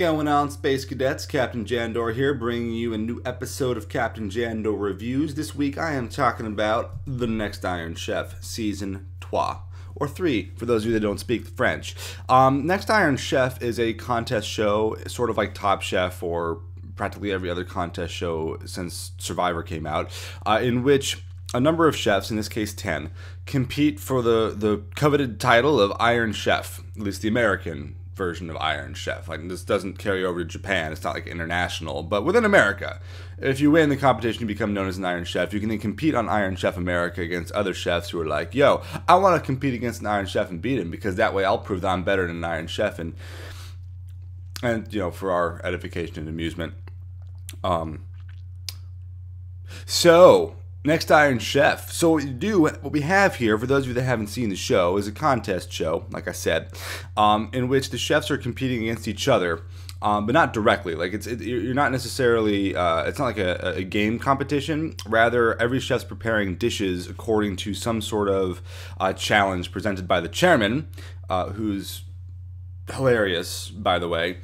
going on, Space Cadets? Captain Jandor here, bringing you a new episode of Captain Jandor Reviews. This week I am talking about The Next Iron Chef, Season 3, or 3, for those of you that don't speak French. Next Iron Chef is a contest show, sort of like Top Chef or practically every other contest show since Survivor came out, in which a number of chefs, in this case 10, compete for the coveted title of Iron Chef, at least the American version of Iron Chef. Like, this doesn't carry over to Japan. It's not like international, but within America, if you win the competition, you become known as an Iron Chef. You can then compete on Iron Chef America against other chefs who are like, yo, I want to compete against an Iron Chef and beat him, because that way I'll prove that I'm better than an Iron Chef, and you know, for our edification and amusement. So Next Iron Chef. So what we have here, for those of you that haven't seen the show, is a contest show, like I said, in which the chefs are competing against each other, but not directly. Like, you're not necessarily, it's not like a game competition. Rather, every chef's preparing dishes according to some sort of challenge presented by the chairman, who's hilarious, by the way.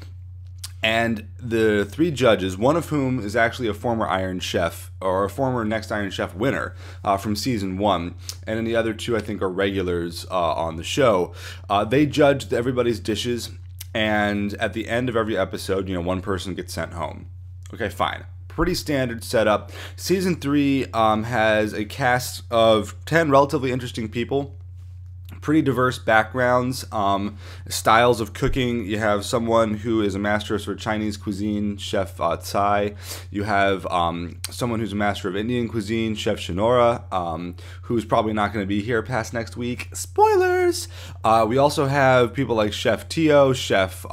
And the 3 judges, one of whom is actually a former Iron Chef, or a former Next Iron Chef winner from Season 1, and then the other 2, I think, are regulars on the show. They judged everybody's dishes, and at the end of every episode, you know, one person gets sent home. Okay, fine. Pretty standard setup. Season 3 has a cast of 10 relatively interesting people. Pretty diverse backgrounds, styles of cooking. You have someone who is a master of sort of Chinese cuisine, Chef Tsai. You have someone who's a master of Indian cuisine, Chef Shinora, who's probably not going to be here past next week. Spoilers! We also have people like Chef Tio, Chef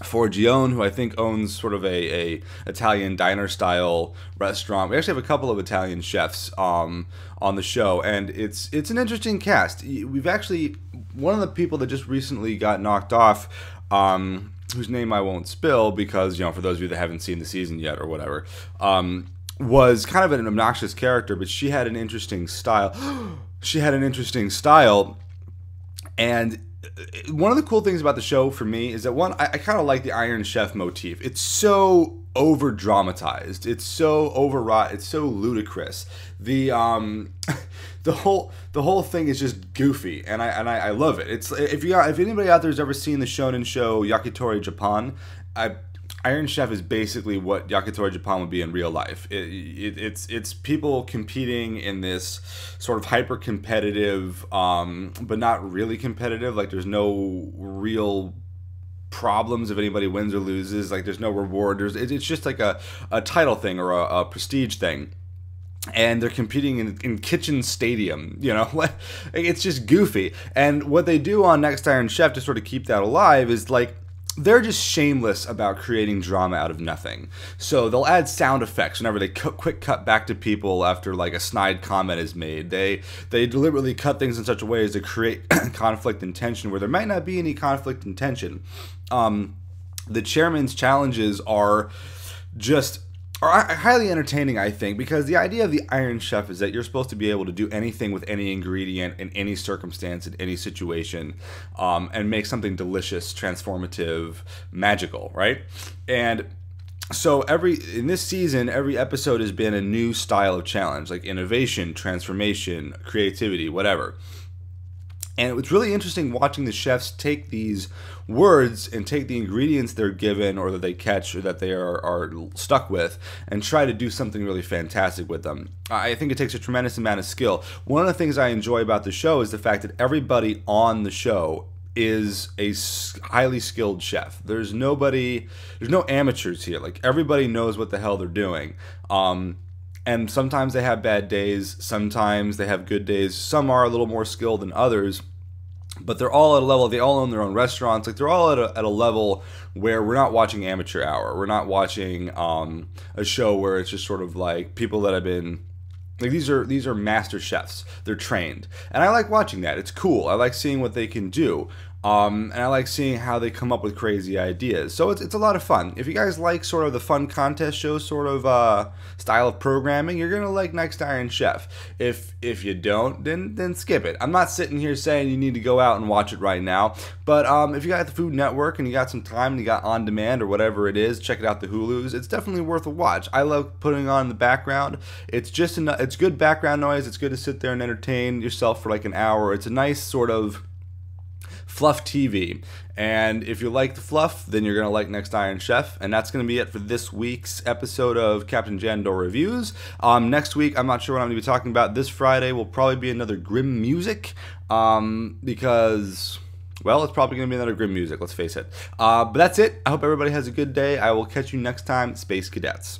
Forgione, who I think owns sort of a Italian diner style restaurant. We actually have a couple of Italian chefs on the show, and it's an interesting cast. We've actually, one of the people that just recently got knocked off, whose name I won't spill because, you know, for those of you that haven't seen the season yet or whatever, was kind of an obnoxious character, but she had an interesting style. She had an interesting style, and one of the cool things about the show for me is that, one, I kind of like the Iron Chef motif. It's so over dramatized, it's so overwrought, it's so ludicrous. The the whole thing is just goofy, and I love it. It's, if anybody out there has ever seen the shonen show Yakitori Japan, Iron Chef is basically what Yakitori Japan would be in real life. It's people competing in this sort of hyper competitive, but not really competitive. Like, there's no real problems if anybody wins or loses. Like, there's no reward. It's just like a title thing or a prestige thing. And they're competing in Kitchen Stadium, you know? It's just goofy. And what they do on Next Iron Chef to sort of keep that alive is, like, they're just shameless about creating drama out of nothing. So they'll add sound effects whenever they quick cut back to people after, like, a snide comment is made. They deliberately cut things in such a way as to create conflict and tension where there might not be any conflict and tension. The chairman's challenges are highly entertaining, I think, because the idea of the Iron Chef is that you're supposed to be able to do anything with any ingredient in any circumstance, in any situation, and make something delicious, transformative, magical, right? And so in this season, every episode has been a new style of challenge, like innovation, transformation, creativity, whatever. And it's really interesting watching the chefs take these words and take the ingredients they're given or that they catch or that they are stuck with and try to do something really fantastic with them. I think it takes a tremendous amount of skill. One of the things I enjoy about the show is the fact that everybody on the show is a highly skilled chef. There's no amateurs here. Like, everybody knows what the hell they're doing. And sometimes they have bad days, sometimes they have good days. Some are a little more skilled than others, but they're all at a level, they all own their own restaurants. Like, they're all at a level where we're not watching amateur hour. We're not watching a show where it's just sort of like people that have been, like, these are master chefs. They're trained. And I like watching that. It's cool. I like seeing what they can do. And I like seeing how they come up with crazy ideas. So it's a lot of fun. If you guys like sort of the fun contest show sort of style of programming, you're gonna like Next Iron Chef. If you don't, then skip it. I'm not sitting here saying you need to go out and watch it right now, but if you got the Food Network and you got some time and you got on demand or whatever it is, check it out, the Hulus. It's definitely worth a watch. I love putting on in the background. It's just it's good background noise. It's good to sit there and entertain yourself for like an hour. It's a nice sort of fluff TV. And if you like the fluff, then you're going to like Next Iron Chef. And that's going to be it for this week's episode of Captain Jandor Reviews. Next week, I'm not sure what I'm going to be talking about. This Friday will probably be another grim music because, well, it's probably going to be another grim music, let's face it. But that's it. I hope everybody has a good day. I will catch you next time, Space Cadets.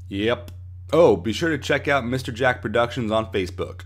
Yep. Oh, be sure to check out Mr. Jack Productions on Facebook.